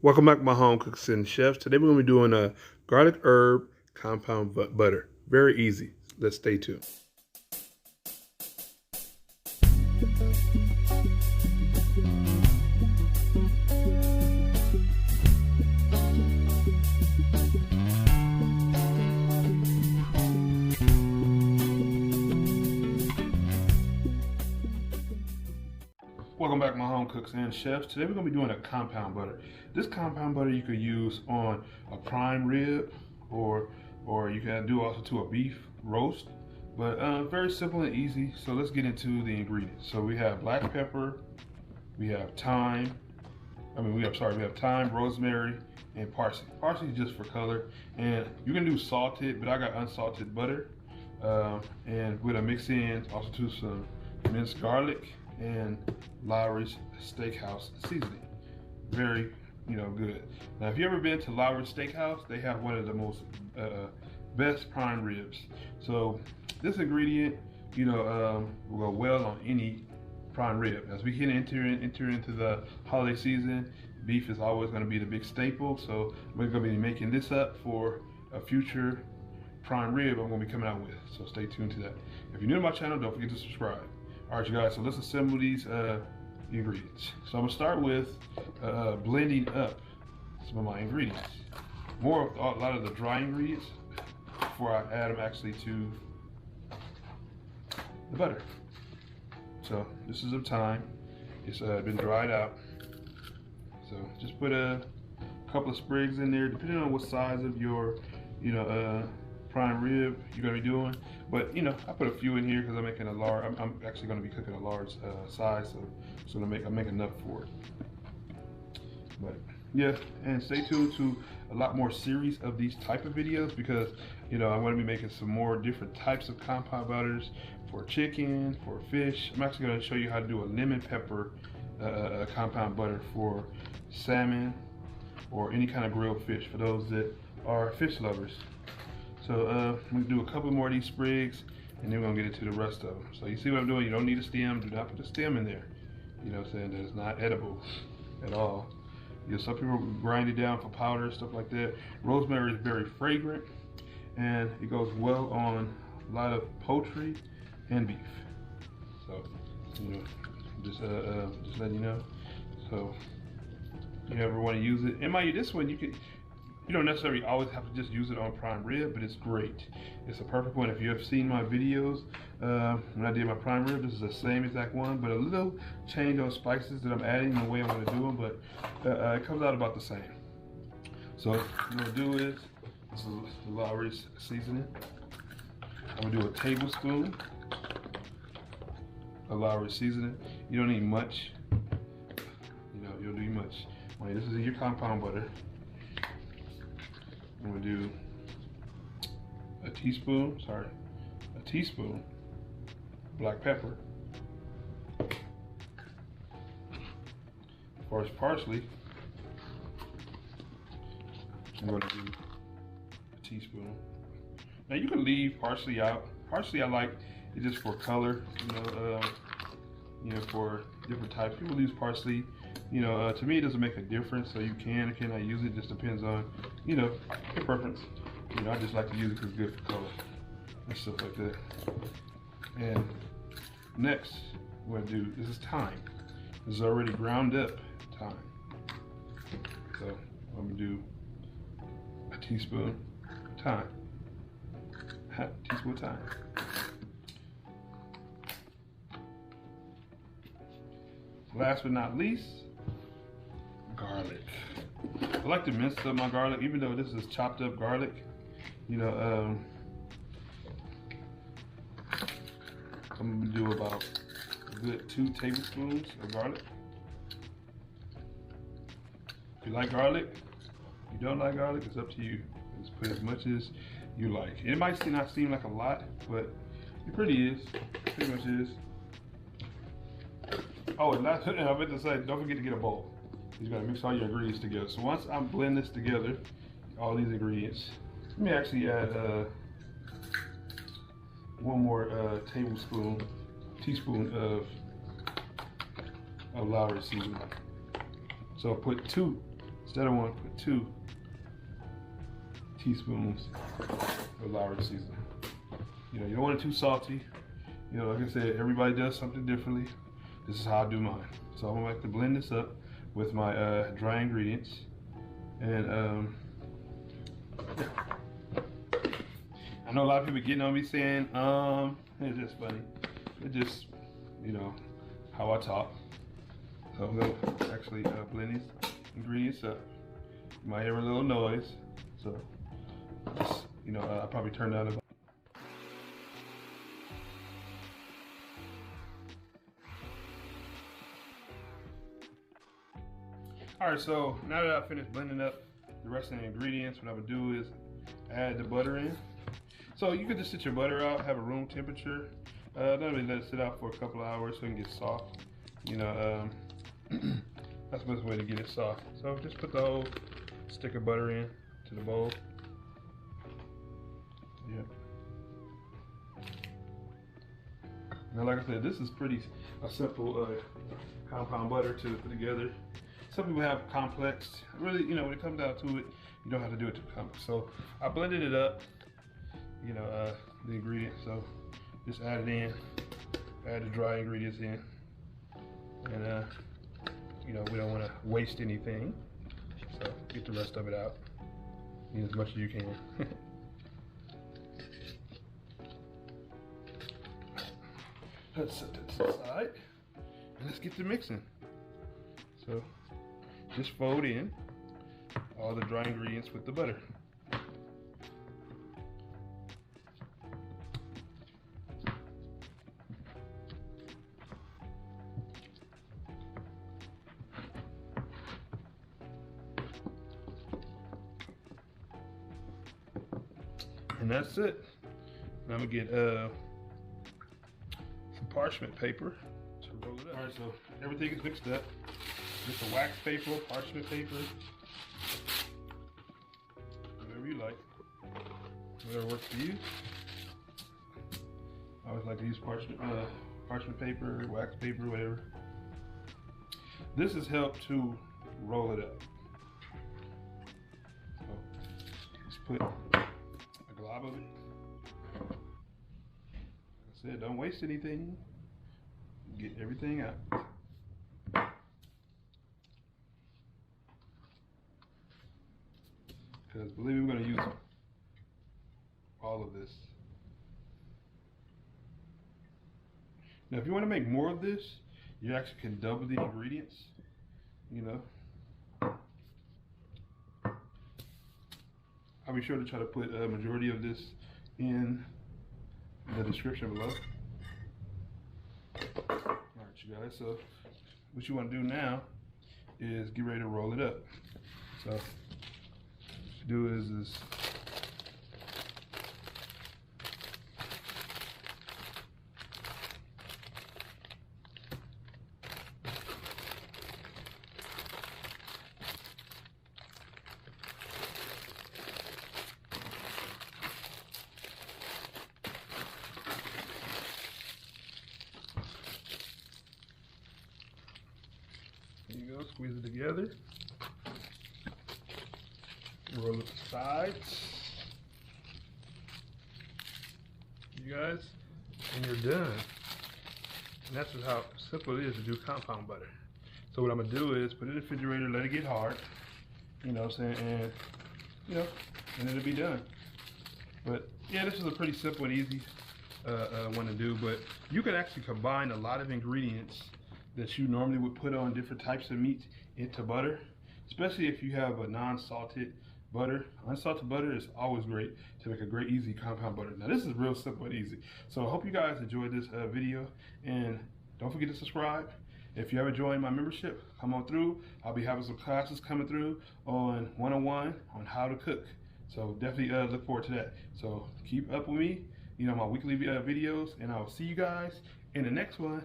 Welcome back, my home cooks and chefs. Today we're going to be doing a garlic herb compound butter. Very easy. Let's stay tuned. Welcome back, my home cooks and chefs. Today we're going to be doing a compound butter. This compound butter you could use on a prime rib or you can do also to a beef roast, but very simple and easy. So let's get into the ingredients. So we have black pepper, we have thyme, we have thyme, rosemary, and parsley. Parsley is just for color, and you can do salted, but I got unsalted butter, and we're gonna mix in also to some minced garlic and Lawry's Steakhouse seasoning. Very, good. Now, if you ever been to Lawry's Steakhouse, they have one of the most best prime ribs. So this ingredient, will go well on any prime rib. As we get enter into the holiday season, beef is always going to be the big staple. So we're going to be making this up for a future prime rib I'm going to be coming out with. So stay tuned to that. If you're new to my channel, don't forget to subscribe. All right, you guys, so let's assemble these ingredients. So I'm gonna start with blending up some of my ingredients. A lot of the dry ingredients before I add them actually to the butter. So this is of thyme. It's been dried out. So just put a couple of sprigs in there, depending on what size of your, prime rib you're gonna be doing. But I put a few in here because I'm making a large. I'm actually gonna be cooking a large size, so I'm make enough for it. But yeah, and stay tuned to a lot more series of these type of videos because I'm gonna be making some more different types of compound butters for chicken, for fish. I'm actually gonna show you how to do a lemon pepper compound butter for salmon or any kind of grilled fish for those that are fish lovers. So I'm gonna do a couple more of these sprigs and then we're gonna get into the rest of them. So you see what I'm doing? You don't need a stem. Do not put the stem in there. You know what I'm saying? That is not edible at all. Some people grind it down for powder, stuff like that. Rosemary is very fragrant and it goes well on a lot of poultry and beef. So, just letting you know. So, you ever want to use it? And mind you, this one you don't necessarily always have to just use it on prime rib, but it's great. It's a perfect one. If you have seen my videos, when I did my prime rib, this is the same exact one, but a little change on spices that I'm adding the way I'm gonna do them, but it comes out about the same. So what I'm gonna do is, this is the Lawry's seasoning. I'm gonna do a tablespoon of Lawry's seasoning. You don't need much. You don't need much. This is your compound butter. I'm gonna do a teaspoon black pepper. As far as parsley, I'm gonna do a teaspoon. Now you can leave parsley out. Parsley I like it just for color, for different types. People use parsley. To me it doesn't make a difference, so you can or cannot use it. Just depends on, your preference. I just like to use it because it's good for color and stuff like that. And next, what I'm gonna do, this is thyme. This is already ground up thyme. So I'm gonna do a teaspoon of thyme. Half a teaspoon of thyme. Last but not least, garlic. I like to mince up my garlic, even though this is chopped up garlic. I'm gonna do about a good 2 tablespoons of garlic. If you like garlic, if you don't like garlic, it's up to you. Just put as much as you like. It might not seem like a lot, but it pretty much is. Oh, and last thing I meant to say, don't forget to get a bowl. You gotta mix all your ingredients together. So once I blend this together, all these ingredients, let me actually add one more teaspoon of Lawry's seasoning. So I put 2 Instead, I want to put 2 teaspoons of Lawry's seasoning. You know, you don't want it too salty. You know, like I said, everybody does something differently. This is how I do mine. So I'm gonna like to blend this up with my dry ingredients. And I know a lot of people getting on me saying, it's just funny. It's just, you know, how I talk. So I'm gonna actually blend these ingredients up. You might hear a little noise. So, just, you know, I'll probably turn down the. Alright, so now that I've finished blending up the rest of the ingredients, what I would do is add the butter in. So you could just sit your butter out, have a room temperature. Not really let it sit out for a couple of hours so it can get soft. You know, that's the best way to get it soft. So just put the whole stick of butter in to the bowl. Yeah. Now, like I said, this is pretty a simple compound butter to put together. Some people have complex. Really, you know, when it comes down to it, you don't have to do it too complex. So I blended it up, you know, the ingredients. So just add it in, add the dry ingredients in, and you know, we don't want to waste anything. So get the rest of it out, as much as you can. Let's set that to the side, and let's get to mixing. So just fold in all the dry ingredients with the butter. And that's it. Now I'm gonna get some parchment paper to roll it up. All right, so everything is mixed up. Just a wax paper, parchment paper, whatever you like, whatever works for you. I always like to use parchment paper, wax paper, whatever. This has helped to roll it up. So let's put a glob of it. Like I said, don't waste anything. Get everything out. Because believe me, we're going to use all of this. Now, if you want to make more of this, you actually can double the ingredients, you know. I'll be sure to try to put a majority of this in the description below. All right, you guys, so what you want to do now is get ready to roll it up. So what you do is there you go, squeeze it together. Roll it to the sides. You guys, and you're done. And that's just how simple it is to do compound butter. So what I'm gonna do is put it in the refrigerator, let it get hard, you know what I'm saying, and you know, and it'll be done. But yeah, this is a pretty simple and easy one to do, but you can actually combine a lot of ingredients that you normally would put on different types of meat into butter, especially if you have a non-salted butter. Unsalted butter is always great to make a great easy compound butter. Now this is real simple and easy. So I hope you guys enjoyed this video, and don't forget to subscribe. If you ever join my membership, come on through. I'll be having some classes coming through on 101 on how to cook. So definitely look forward to that. So keep up with me, you know, my weekly videos, and I'll see you guys in the next one.